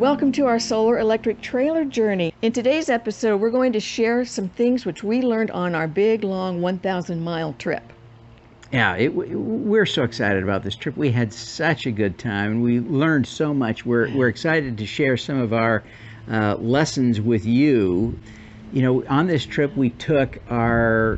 Welcome to our solar electric trailer journey. In today's episode, we're going to share some things which we learned on our big, long 1,000-mile trip. Yeah, we're so excited about this trip. We had such a good time, and we learned so much. We're excited to share some of our lessons with you. You know, on this trip, we took our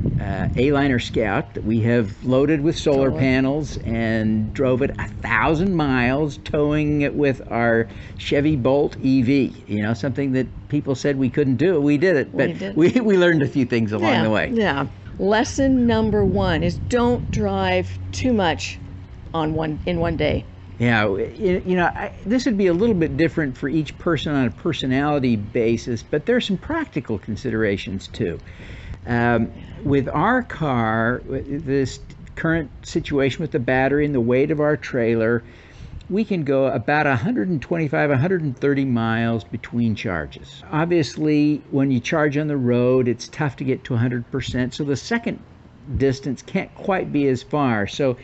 Aliner Scout that we have loaded with solar panels and drove it 1,000 miles, towing it with our Chevy Bolt EV. You know, something that people said we couldn't do. We did it, but we learned a few things along the way. Yeah. Lesson number one is don't drive too much in one day. Yeah, you know, this would be a little bit different for each person on a personality basis, but there's some practical considerations too. With our car, this current situation with the battery and the weight of our trailer, we can go about 125, 130 miles between charges. Obviously, when you charge on the road, it's tough to get to 100%, so the second distance can't quite be as far. So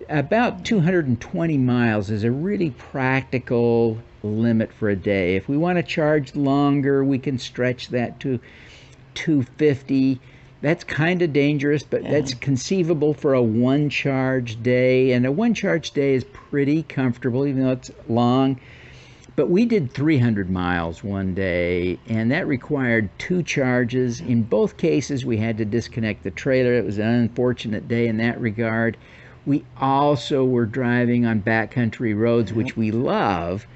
about 220 miles is a really practical limit for a day. If we want to charge longer, we can stretch that to 250. That's kind of dangerous, but that's conceivable for a one charge day. And a one charge day is pretty comfortable, even though it's long. But we did 300 miles one day, and that required 2 charges. In both cases, we had to disconnect the trailer. It was an unfortunate day in that regard. We also were driving on backcountry roads, which we love,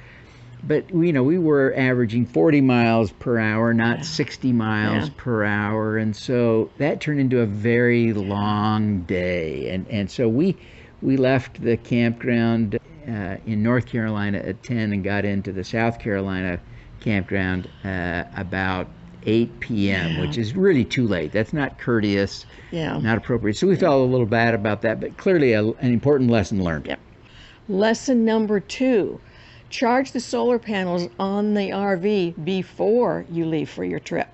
but you know, we were averaging 40 miles per hour, not 60 miles per hour, and so that turned into a very long day. And so we left the campground in North Carolina at 10 and got into the South Carolina campground about 8 p.m., which is really too late. That's not courteous, not appropriate. So we felt a little bad about that, but clearly an important lesson learned. Yep. Lesson number 2, charge the solar panels on the RV before you leave for your trip.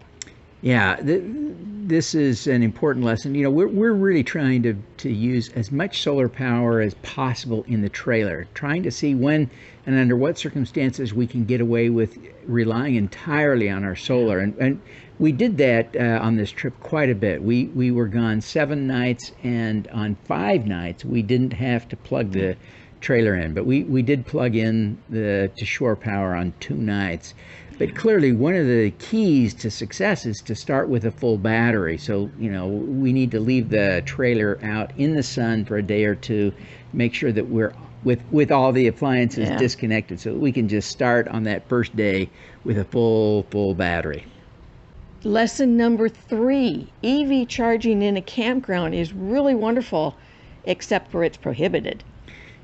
Yeah, this is an important lesson. You know, we're really trying to use as much solar power as possible in the trailer, trying to see when and under what circumstances we can get away with relying entirely on our solar. And we did that on this trip quite a bit. We were gone 7 nights, and on 5 nights we didn't have to plug the trailer in, but we did plug in to shore power on 2 nights. But clearly, one of the keys to success is to start with a full battery. So, you know, we need to leave the trailer out in the sun for a day or two, make sure that we're with all the appliances disconnected, so that we can just start on that first day with a full battery. Lesson number 3, EV charging in a campground is really wonderful, except for it's prohibited.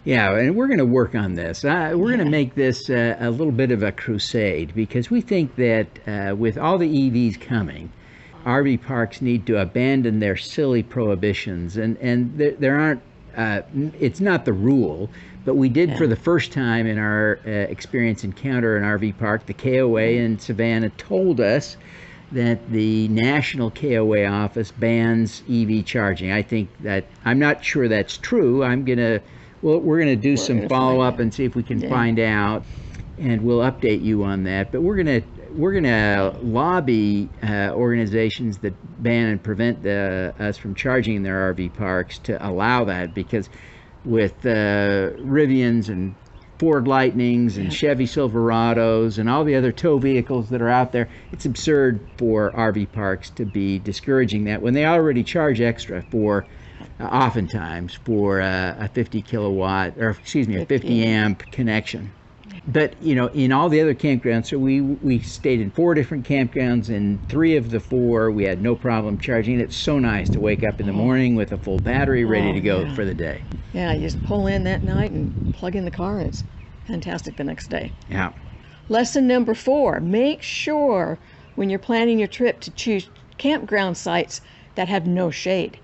Yeah, and we're going to work on this. We're going to make this a little bit of a crusade, because we think that with all the EVs coming, RV parks need to abandon their silly prohibitions. And there aren't, it's not the rule, but we did for the first time in our experience encounter an RV park. The KOA in Savannah told us that the national KOA office bans EV charging. I'm not sure that's true. We're going to do some follow-up and see if we can find out, and we'll update you on that. But we're going to lobby organizations that ban and prevent us from charging in their RV parks to allow that, because with Rivians and Ford Lightnings and Chevy Silverados and all the other tow vehicles that are out there, it's absurd for RV parks to be discouraging that when they already charge extra for oftentimes for a 50 kilowatt, or excuse me, a 50 amp connection. But you know, in all the other campgrounds, so we stayed in 4 different campgrounds, and 3 of the 4 we had no problem charging. It's so nice to wake up in the morning with a full battery ready to go for the day. Yeah, you just pull in that night and plug in the car, and it's fantastic the next day. Yeah. Lesson number 4, make sure when you're planning your trip to choose campground sites that have no shade.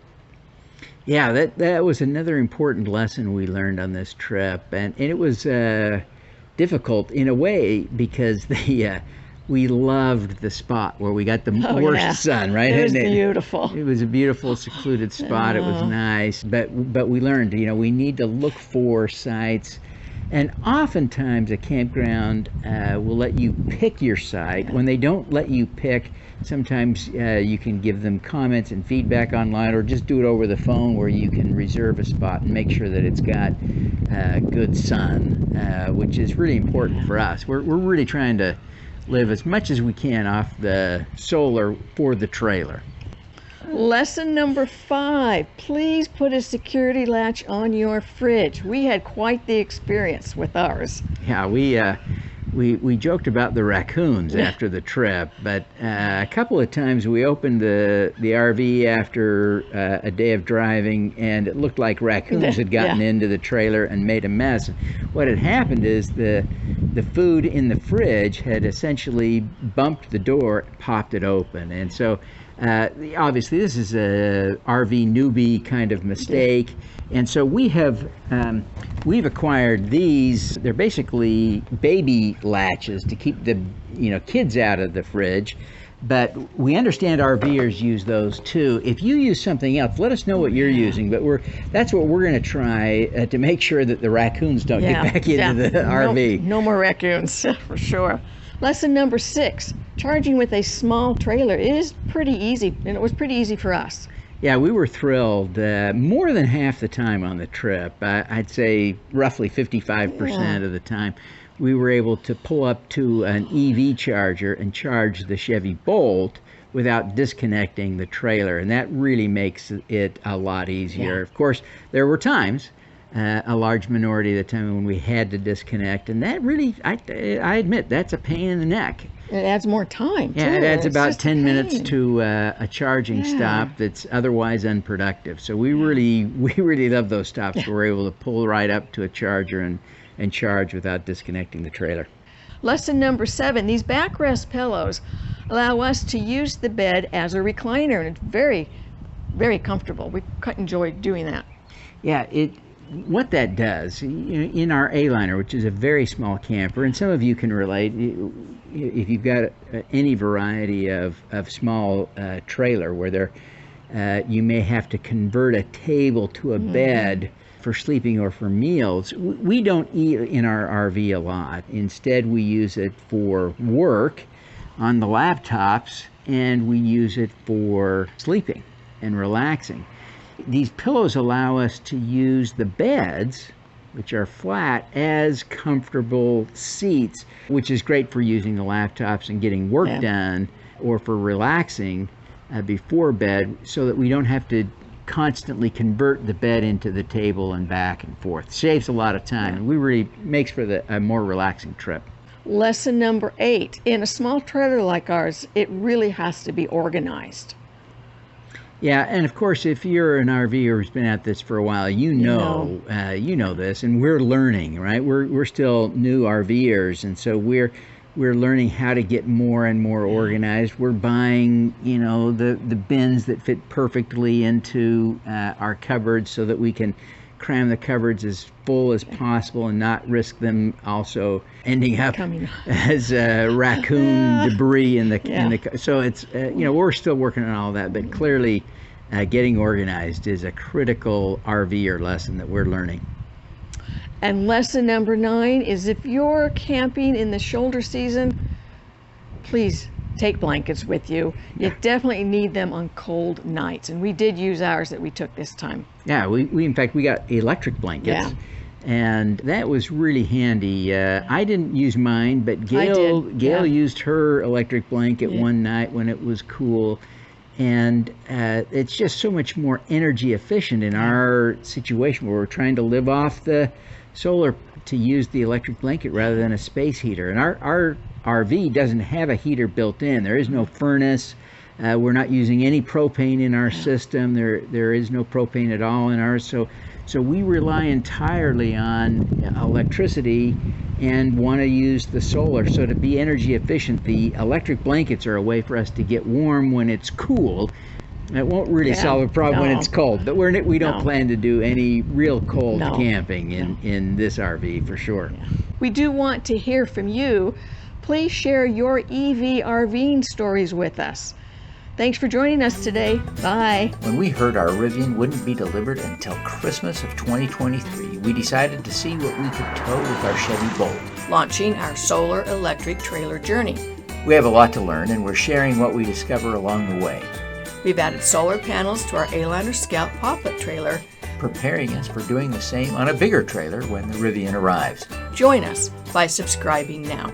Yeah, that was another important lesson we learned on this trip, and it was difficult in a way, because we loved the spot where we got the worst sun, right? It was beautiful. It was a beautiful, secluded spot. It was nice, but we learned, you know, we need to look for sites And oftentimes a campground will let you pick your site. When they don't let you pick, sometimes you can give them comments and feedback online, or just do it over the phone where you can reserve a spot and make sure that it's got good sun, which is really important for us. We're really trying to live as much as we can off the solar for the trailer. Lesson number 5, please put a security latch on your fridge. We had quite the experience with ours. Yeah, we joked about the raccoons after the trip, but a couple of times we opened the RV after a day of driving, and it looked like raccoons had gotten into the trailer and made a mess. What had happened is the food in the fridge had essentially bumped the door, popped it open, and so obviously this is a RV newbie kind of mistake. And so we've acquired these. They're basically baby latches to keep the kids out of the fridge, but we understand RVers use those too. If you use something else, let us know what you're using, but that's what we're going to try to make sure that the raccoons don't get back into the RV. No more raccoons for sure. Lesson number 6, charging with a small trailer is pretty easy, and it was pretty easy for us. Yeah, we were thrilled. More than half the time on the trip, I'd say roughly 55% of the time, we were able to pull up to an EV charger and charge the Chevy Bolt without disconnecting the trailer, and that really makes it a lot easier. Of course, there were times, a large minority of the time, when we had to disconnect, and that really, I admit, that's a pain in the neck. It adds more time, too. Yeah, it adds about 10 minutes to a charging stop that's otherwise unproductive. So we really love those stops where we're able to pull right up to a charger and charge without disconnecting the trailer. Lesson number 7, these backrest pillows allow us to use the bed as a recliner, and it's very, very comfortable. We quite enjoyed doing that. Yeah, what that does, in our Aliner, which is a very small camper, and some of you can relate, if you've got any variety of small trailer where you may have to convert a table to a bed for sleeping or for meals. We don't eat in our RV a lot. Instead, we use it for work on the laptops, and we use it for sleeping and relaxing. These pillows allow us to use the beds, which are flat, as comfortable seats, which is great for using the laptops and getting work done, or for relaxing before bed, so that we don't have to constantly convert the bed into the table and back and forth. Saves a lot of time, and really makes for a more relaxing trip. Lesson number 8, in a small trailer like ours, it really has to be organized. Yeah, and of course, if you're an RVer who's been at this for a while, you know this, and we're learning, right? We're still new RVers, and so we're learning how to get more and more organized. We're buying, the bins that fit perfectly into our cupboards, so that we can cram the cupboards as full as possible and not risk them also ending up as raccoon debris in the. So it's we're still working on all that, but clearly getting organized is a critical RVer lesson that we're learning. And lesson number 9 is, if you're camping in the shoulder season, please take blankets with you. You definitely need them on cold nights, and we did use ours that we took this time. Yeah, we in fact, we got electric blankets, and that was really handy. I didn't use mine, but Gail used her electric blanket one night when it was cool, and it's just so much more energy efficient in our situation where we're trying to live off the solar, to use the electric blanket rather than a space heater. And our RV doesn't have a heater built in. There is no furnace. We're not using any propane in our system. There is no propane at all in ours. So we rely entirely on electricity and want to use the solar. So to be energy efficient, the electric blankets are a way for us to get warm when it's cool. It won't really solve a problem when it's cold, but we don't plan to do any real cold camping in this RV for sure. We do want to hear from you. Please share your EV RVing stories with us. Thanks for joining us today. Bye. When we heard our Rivian wouldn't be delivered until Christmas of 2023, we decided to see what we could tow with our Chevy Bolt. Launching our solar electric trailer journey. We have a lot to learn, and we're sharing what we discover along the way, We've added solar panels to our Aliner Scout pop-up trailer. preparing us for doing the same on a bigger trailer when the Rivian arrives. Join us by subscribing now.